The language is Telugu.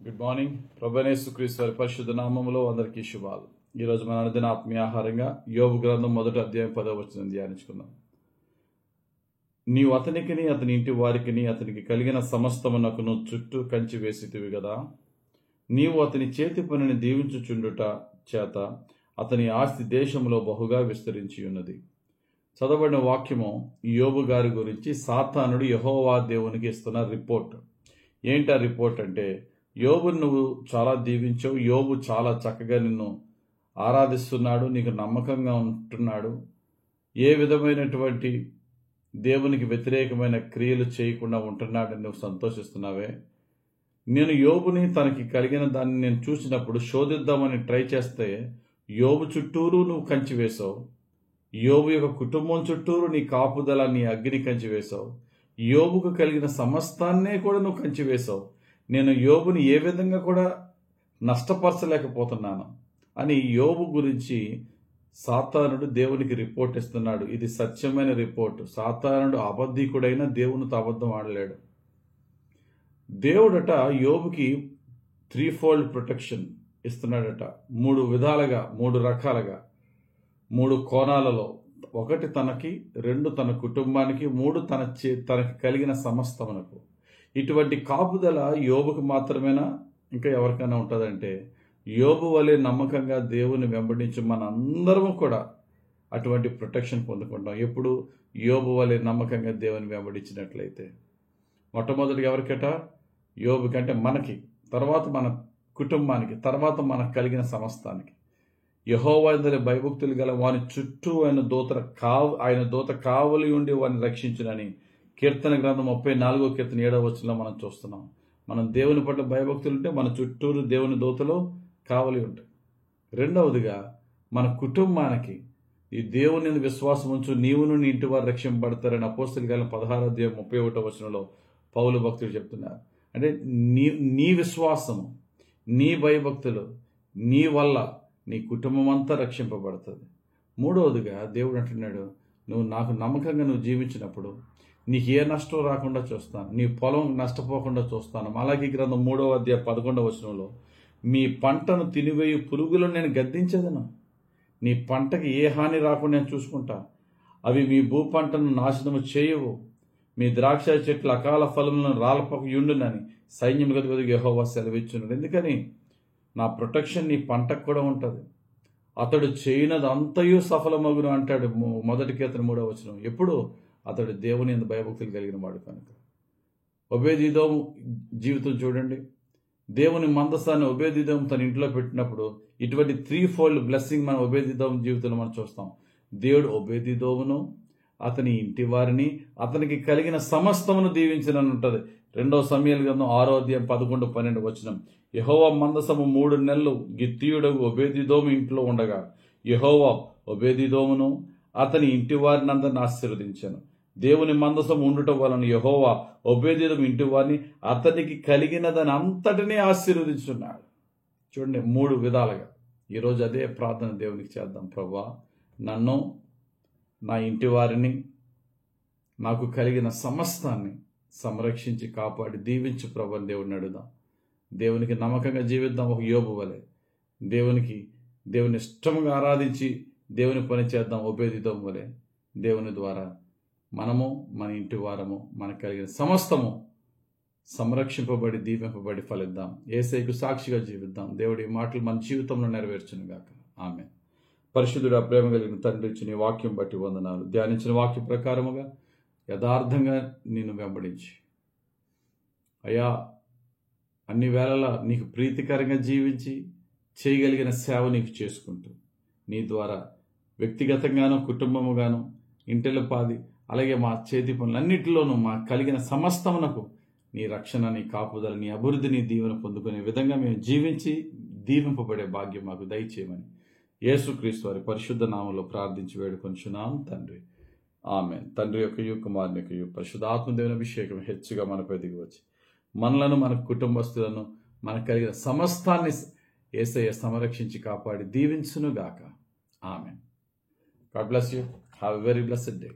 Good morning. ప్రభువైన యేసుక్రీస్తు వారి పరిశుద్ధ నామములో అందరికీ శుభాలు. ఈరోజు మన అనుదిన ఆత్మీయ ఆహారంగా యోబు గ్రంథం 1వ అధ్యాయం 10వ వచనం ధ్యానించుకుందాం. నీవు అతనికిని అతని ఇంటి వారికిని అతనికి కలిగిన సమస్తమునకును చుట్టూ కంచి వేసితివి గదా. నీవు అతని చేతి పనిని దీవించుచుండుట చేత అతని ఆస్తి దేశంలో బహుగా విస్తరించి ఉన్నది. చదవబడిన వాక్యము యోబు గారి గురించి సాతానుడు యెహోవా దేవునికి ఇస్తున్న రిపోర్ట్. ఏంటా రిపోర్ట్ అంటే, యోబును నువ్వు చాలా దీవించావు, యోబు చాలా చక్కగా నిన్ను ఆరాధిస్తున్నాడు, నీకు నమ్మకంగా ఉంటున్నాడు, ఏ విధమైనటువంటి దేవునికి వ్యతిరేకమైన క్రియలు చేయకుండా ఉంటున్నాడని నువ్వు సంతోషిస్తున్నావే. నేను యోబుని తనకి కలిగిన దాన్ని నేను చూసినప్పుడు శోధిద్దామని ట్రై చేస్తే యోబు చుట్టూరు నువ్వు కంచి వేశావు, యోబు యొక్క కుటుంబం చుట్టూరు నీ కాపుదల నీ అగ్ని కంచి వేశావు, యోబుకు కలిగిన సమస్తాన్నే కూడా నువ్వు కంచి వేశావు. నేను యోబుని ఏ విధంగా కూడా నష్టపరచలేకపోతున్నాను అని యోబు గురించి సాతానుడు దేవునికి రిపోర్ట్ ఇస్తున్నాడు. ఇది సత్యమైన రిపోర్ట్. సాతానుడు అబద్ధికుడైన దేవునితో అబద్ధం ఆడలేడు. దేవుడట యోబుకి 3-fold ప్రొటెక్షన్ ఇస్తున్నాడట. 3 విధాలుగా, 3 రకాలుగా, 3 కోణాలలో. 1 తనకి, 2 తన కుటుంబానికి, 3 తనకి కలిగిన సమస్తమునకు. ఇటువంటి కాపుదల యోబుకు మాత్రమేనా, ఇంకా ఎవరికైనా ఉంటుందంటే, యోబు వలె నమ్మకంగా దేవుని వెంబడించి మన అందరము కూడా అటువంటి ప్రొటెక్షన్ పొందుకుంటాం. ఎప్పుడు యోబు వలె నమ్మకంగా దేవుని వెంబడించినట్లయితే. మొట్టమొదటి ఎవరికట? యోబు కంటే మనకి, తర్వాత మన కుటుంబానికి, తర్వాత మనకు కలిగిన సమస్తానికి. యెహోవా యందు భయభక్తులు గల వాని చుట్టూ ఆయన దూత కావలి ఉండి వారిని రక్షించునని కీర్తన గ్రంథం 34వ కీర్తన 7వ వచనంలో మనం చూస్తున్నాం. మనం దేవుని పట్ల భయభక్తులు ఉంటే మన చుట్టూరు దేవుని దూతలు కావలి ఉంటాయి. రెండవదిగా మన కుటుంబానికి ఈ దేవుని విశ్వాసం ఉంచు, నీవును నీ ఇంటి వారు రక్షింపబడతారని అపోస్తలుల కార్యాలు 16వ అధ్యాయం 31వ వచనంలో పౌలు భక్తులు చెప్తున్నారు. అంటే నీ విశ్వాసము, నీ భయభక్తులు, నీ వల్ల నీ కుటుంబం అంతా రక్షింపబడుతుంది. మూడవదిగా దేవుడు అంటున్నాడు, నువ్వు నాకు నమ్మకంగా నువ్వు జీవించినప్పుడు నీకు ఏ నష్టం రాకుండా చూస్తాను, నీ పొలం నష్టపోకుండా చూస్తాను. మలాకీ గ్రంథం 3వ అధ్యాయం 11వ వచనంలో, మీ పంటను తినివేయు పురుగులను నేను గద్దించేదను, నీ పంటకి ఏ హాని రాకుండా నేను చూసుకుంటా, అవి మీ భూ పంటను నాశనము చేయవు, మీ ద్రాక్ష చెట్లు అకాల ఫలములను రాలపకు యుండునని సైన్యములకు అధిపతి యెహోవా సెలవిచ్చున్నాడు. ఎందుకని? నా ప్రొటెక్షన్ నీ పంటకు కూడా ఉంటుంది. అతడు చేయనది అంతయు సఫలమగును అంటాడు 1 కీర్తన 3వ వచనం. ఎప్పుడు? అతడు దేవుని యందు భయభక్తులు కలిగిన వాడు కనుక. ఒబేదెదోము జీవితం చూడండి. దేవుని మందసాన్ని ఒబేదెదోము తన ఇంట్లో పెట్టినప్పుడు ఇటువంటి 3-fold బ్లెస్సింగ్ మన ఒబేదెదోము జీవితంలో మనం చూస్తాం. దేవుడు ఒబేదెదోమును, అతని ఇంటి వారిని, అతనికి కలిగిన సమస్తమును దీవించినని ఉంటుంది. 2వ సమూయేలు గ్రంథం 6వ అధ్యాయం 11-12 వచనం. యెహోవా మందసము 3 నెలలు గిత్తీయుడగు ఒబేదెదోము ఇంట్లో ఉండగా యెహోవా ఒబేదెదోమును అతని ఇంటి వారిని అందరిని ఆశీర్వదించాను. దేవుని మందసం ఉండుట వలన యెహోవా ఒబేదెదోము ఇంటి వారిని అతనికి కలిగినదని అంతటినీ ఆశీర్వదించున్నాడు. చూడండి, 3 విధాలుగా. ఈరోజు అదే ప్రార్థన దేవునికి చేద్దాం. ప్రభువా, నన్ను, నా ఇంటి వారిని, నాకు కలిగిన సమస్తాన్ని సంరక్షించి కాపాడి దీవించు ప్రభు అని దేవుడిని అడుగుదాం. దేవునికి నమ్మకంగా జీవిద్దాం. ఒక యోబు వలె దేవుని ఇష్టంగా ఆరాధించి దేవుని పని చేద్దాం. ఒబేదెదోము వలె దేవుని ద్వారా మనము, మన ఇంటి వారము, మనకు కలిగిన సమస్తము సంరక్షింపబడి దీవింపబడి ఫలిద్దాం. యేసయ్యకు సాక్షిగా జీవిద్దాం. దేవుడి మాటలు మన జీవితంలో నెరవేర్చును గాక. ఆమేన్. పరిశుద్ధుడా, ప్రేమ కలిగిన తండ్రి, ఇచ్చిన వాక్యం బట్టి వందనాలు. ధ్యానించిన వాక్య ప్రకారముగా యథార్థంగా నిన్ను వెంబడించి, అయ్యా, అన్ని వేళలా నీకు ప్రీతికరంగా జీవించి చేయగలిగిన సేవ నీకు చేసుకుంటూ, నీ ద్వారా వ్యక్తిగతంగాను, కుటుంబముగాను, ఇంటిలో పాది, అలాగే మా చేతి పనులన్నింటిలోనూ మా కలిగిన సమస్తమునకు నీ రక్షణ, నీ కాపుదల, నీ అభివృద్ధి, నీ దీవెన పొందుకునే విధంగా మేము జీవించి దీవింపబడే భాగ్యం మాకు దయచేయమని యేసుక్రీస్తు వారి పరిశుద్ధ నామంలో ప్రార్థించి వేడుకొంచున్నాం తండ్రి. ఆమేన్. తండ్రి యొక్కయు, కుమారుని యొక్కయు, పరిశుద్ధాత్మ దేవుని అభిషేకం హెచ్చుగా మనపై దిగి వచ్చి మనలను, మన కుటుంబస్తులను, మనకు కలిగిన సమస్తాన్ని యేసయ్య సంరక్షించి కాపాడి దీవించును గాక. Amen. God bless you. Have a very blessed day.